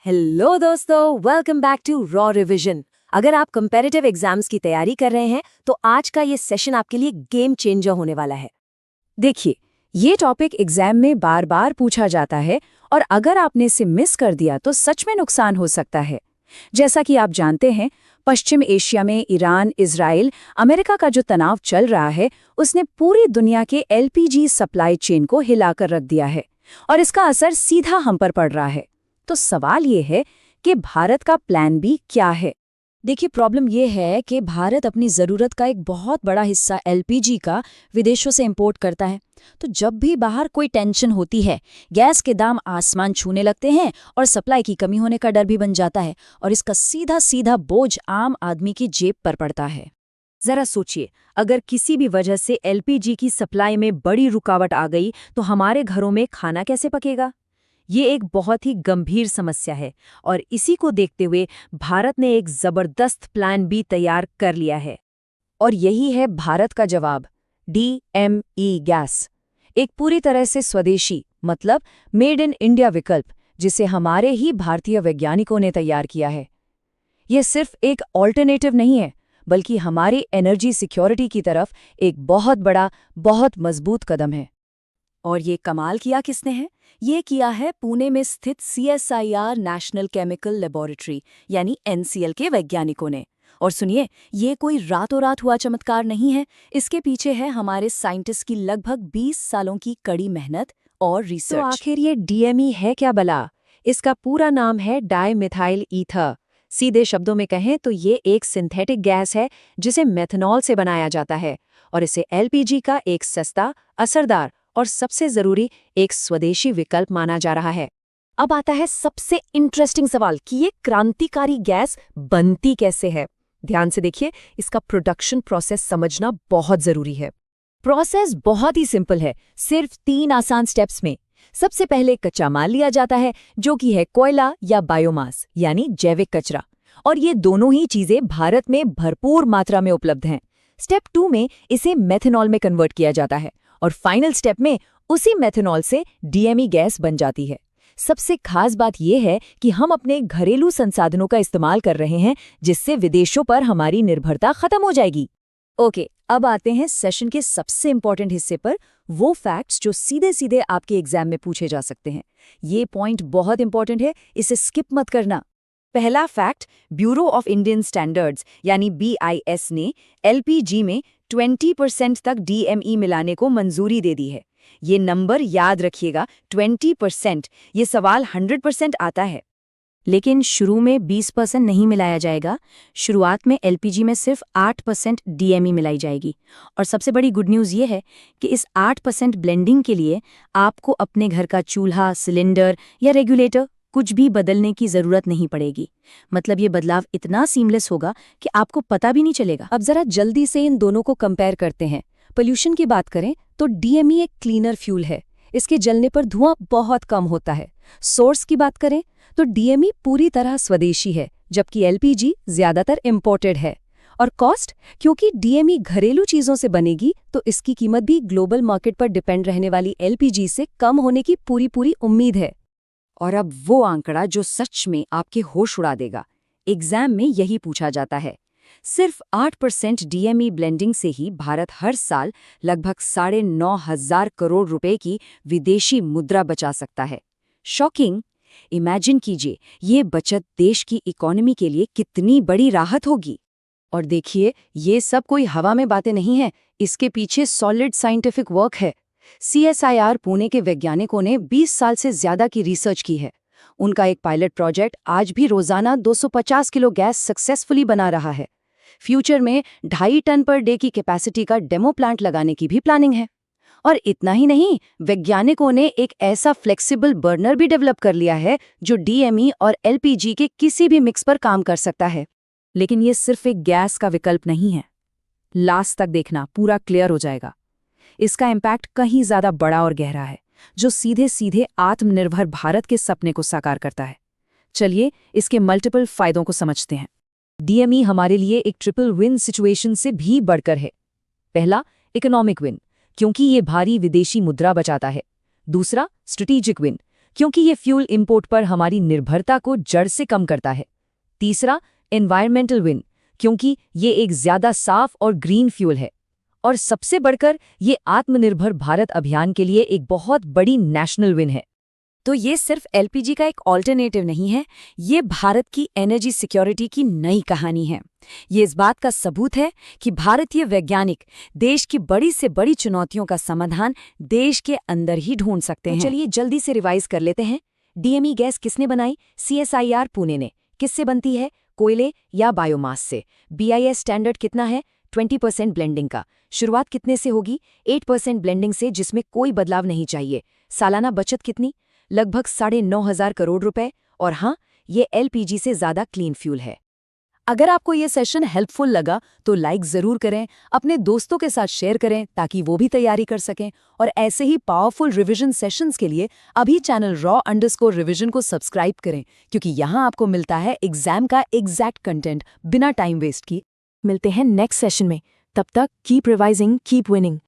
Hello दोस्तों, welcome back to raw revision. अगर आप कंपैरेटिव एग्जाम्स की तैयारी कर रहे हैं तो आज का ये सेशन आपके लिए गेम चेंजर होने वाला है। देखिए, ये टॉपिक एग्जाम में बार बार पूछा जाता है और अगर आपने इसे मिस कर दिया तो सच में नुकसान हो सकता है। जैसा कि आप जानते हैं, पश्चिम एशिया में ईरान, इजराइल, अमेरिका का जो तनाव चल रहा है उसने पूरी दुनिया के एलपीजी सप्लाई चेन को हिलाकर रख दिया है और इसका असर सीधा हम पर पड़ रहा है। तो सवाल ये है कि भारत का प्लान बी क्या है? देखिए, प्रॉब्लम ये है कि भारत अपनी ज़रूरत का एक बहुत बड़ा हिस्सा एलपीजी का विदेशों से इंपोर्ट करता है। तो जब भी बाहर कोई टेंशन होती है, गैस के दाम आसमान छूने लगते हैं और सप्लाई की कमी होने का डर भी बन जाता है और इसका सीधा सीधा बोझ आम आदमी की जेब पर पड़ता है। जरा सोचिए, अगर किसी भी वजह से एलपीजी की सप्लाई में बड़ी रुकावट आ गई तो हमारे घरों में खाना कैसे पकेगा? ये एक बहुत ही गंभीर समस्या है और इसी को देखते हुए भारत ने एक जबरदस्त प्लान बी तैयार कर लिया है। और यही है भारत का जवाब, डीएमई गैस। एक पूरी तरह से स्वदेशी, मतलब मेड इन इंडिया विकल्प, जिसे हमारे ही भारतीय वैज्ञानिकों ने तैयार किया है। ये सिर्फ एक ऑल्टरनेटिव नहीं है, बल्कि हमारी एनर्जी सिक्योरिटी की तरफ एक बहुत बड़ा, बहुत मजबूत कदम है। और ये कमाल किया किसने है? ये किया है पुणे में स्थित CSIR नेशनल केमिकल लेबोरेटरी यानी NCL के वैज्ञानिकों ने। और सुनिए, ये कोई रातों रात हुआ चमत्कार नहीं है। इसके पीछे है हमारे साइंटिस्ट की लगभग 20 सालों की कड़ी मेहनत और रिसर्च। तो आखिर ये डीएमई है क्या भला? इसका पूरा नाम है डाइमिथाइल ईथर। सीधे शब्दों में कहें तो ये एक सिंथेटिक गैस है जिसे मेथनॉल से बनाया जाता है और इसे एलपीजी का एक सस्ता, असरदार और सबसे जरूरी एक स्वदेशी विकल्प माना जा रहा है। अब आता है सबसे इंटरेस्टिंग सवाल कि ये क्रांतिकारी गैस बनती कैसे है। ध्यान से देखिए, इसका प्रोडक्शन प्रोसेस समझना बहुत जरूरी है। प्रोसेस बहुत ही सिंपल है, सिर्फ 3 आसान स्टेप्स में। सबसे पहले कच्चा माल लिया जाता है जो कि है कोयला या बायोमास यानी जैविक कचरा, और ये दोनों ही चीजें भारत में भरपूर मात्रा में उपलब्ध हैं। स्टेप 2 में इसे मेथनॉल में कन्वर्ट किया जाता है और फाइनल स्टेप में उसी मेथनॉल से डीएमई गैस बन जाती है। सबसे खास बात यह है कि हम अपने घरेलू संसाधनों का इस्तेमाल कर रहे हैं, जिससे विदेशों पर हमारी निर्भरता खत्म हो जाएगी। ओके, अब आते हैं सेशन के सबसे इंपॉर्टेंट हिस्से पर, वो फैक्ट्स जो सीधे सीधे आपके एग्जाम में पूछे जा सकते हैं। ये पॉइंट बहुत इंपॉर्टेंट है, इसे स्किप मत करना। पहला fact, bureau of Indian standards यानी BIS ने एलपीजी में 20% तक डीएमई मिलाने को मंजूरी दे दी है। ये नंबर याद रखिएगा, 20%। ये सवाल 100% आता है। लेकिन शुरू में 20% नहीं मिलाया जाएगा। शुरुआत में एलपीजी में सिर्फ 8% डीएमई मिलाई जाएगी। और सबसे बड़ी गुड न्यूज़ ये है कि इस 8% ब्लेंडिंग के लिए आपको अपने घर का चूल्हा, सिलेंडर या रेगुलेटर कुछ भी बदलने की ज़रूरत नहीं पड़ेगी। मतलब ये बदलाव इतना सीमलेस होगा कि आपको पता भी नहीं चलेगा। अब जरा जल्दी से इन दोनों को कंपेयर करते हैं। पोल्यूशन की बात करें तो डीएमई एक क्लीनर फ्यूल है, इसके जलने पर धुआं बहुत कम होता है। सोर्स की बात करें तो डीएमई पूरी तरह स्वदेशी है, जबकि एलपीजी ज्यादातर इंपोर्टेड है। और कॉस्ट, क्योंकि डीएमई घरेलू चीजों से बनेगी तो इसकी कीमत भी ग्लोबल मार्केट पर डिपेंड रहने वाली एलपीजी से कम होने की पूरी उम्मीद है। और अब वो आंकड़ा जो सच में आपके होश उड़ा देगा। एग्जाम में यही पूछा जाता है। सिर्फ 8% डीएमई ब्लेंडिंग से ही भारत हर साल लगभग 9,500 करोड़ रुपए की विदेशी मुद्रा बचा सकता है। शॉकिंग! इमेजिन कीजिए, ये बचत देश की इकोनॉमी के लिए कितनी बड़ी राहत होगी। और देखिए, ये सब कोई हवा में बातें नहीं है, इसके पीछे सॉलिड साइंटिफिक वर्क है। CSIR पुणे के वैज्ञानिकों ने 20 साल से ज्यादा की रिसर्च की है। उनका एक पायलट प्रोजेक्ट आज भी रोजाना 250 किलो गैस सक्सेसफुली बना रहा है। फ्यूचर में 2.5 टन पर डे की कैपेसिटी का डेमो प्लांट लगाने की भी प्लानिंग है। और इतना ही नहीं, वैज्ञानिकों ने एक ऐसा फ्लेक्सिबल बर्नर भी डेवलप कर लिया है जो डीएमई और एलपीजी के किसी भी मिक्स पर काम कर सकता है। लेकिन ये सिर्फ एक गैस का विकल्प नहीं है। लास्ट तक देखना, पूरा क्लियर हो जाएगा। इसका इम्पैक्ट कहीं ज्यादा बड़ा और गहरा है, जो सीधे सीधे आत्मनिर्भर भारत के सपने को साकार करता है। चलिए इसके मल्टीपल फायदों को समझते हैं। डीएमई हमारे लिए एक ट्रिपल विन सिचुएशन से भी बढ़कर है। पहला, इकोनॉमिक विन, क्योंकि ये भारी विदेशी मुद्रा बचाता है। दूसरा, स्ट्रेटेजिक विन, क्योंकि ये फ्यूल इंपोर्ट पर हमारी निर्भरता को जड़ से कम करता है। तीसरा, एनवायरमेंटल विन, क्योंकि ये एक ज्यादा साफ और ग्रीन फ्यूल है। और सबसे बढ़कर ये आत्मनिर्भर भारत अभियान के लिए एक बहुत बड़ी नेशनल विन है। तो ये सिर्फ एलपीजी का एक ऑल्टरनेटिव नहीं है, ये भारत की एनर्जी सिक्योरिटी की नई कहानी है। ये इस बात का सबूत है कि भारतीय वैज्ञानिक देश की बड़ी से बड़ी चुनौतियों का समाधान देश के अंदर ही ढूंढ सकते हैं। चलिए जल्दी से रिवाइज कर लेते हैं। डीएमई गैस किसने बनाई? CSIR पुणे ने। किससे बनती है? कोयले या बायोमास से। BIS स्टैंडर्ड कितना है? 20% ब्लेंडिंग का। शुरुआत कितने से होगी? 8% ब्लेंडिंग से, जिसमें कोई बदलाव नहीं चाहिए। सालाना बचत कितनी? लगभग 9,500 करोड़ रुपए। और हाँ, ये LPG से ज्यादा क्लीन फ्यूल है। अगर आपको ये सेशन हेल्पफुल लगा तो लाइक ज़रूर करें, अपने दोस्तों के साथ शेयर करें ताकि वो भी तैयारी कर सकें। और ऐसे ही पावरफुल रिवीजन सेशंस के लिए अभी चैनल raw_revision को सब्सक्राइब करें, क्योंकि यहाँ आपको मिलता है एग्जाम का एग्जैक्ट कंटेंट बिना टाइम वेस्ट की। मिलते हैं नेक्स्ट सेशन में। तब तक कीप रिवाइजिंग, कीप विनिंग।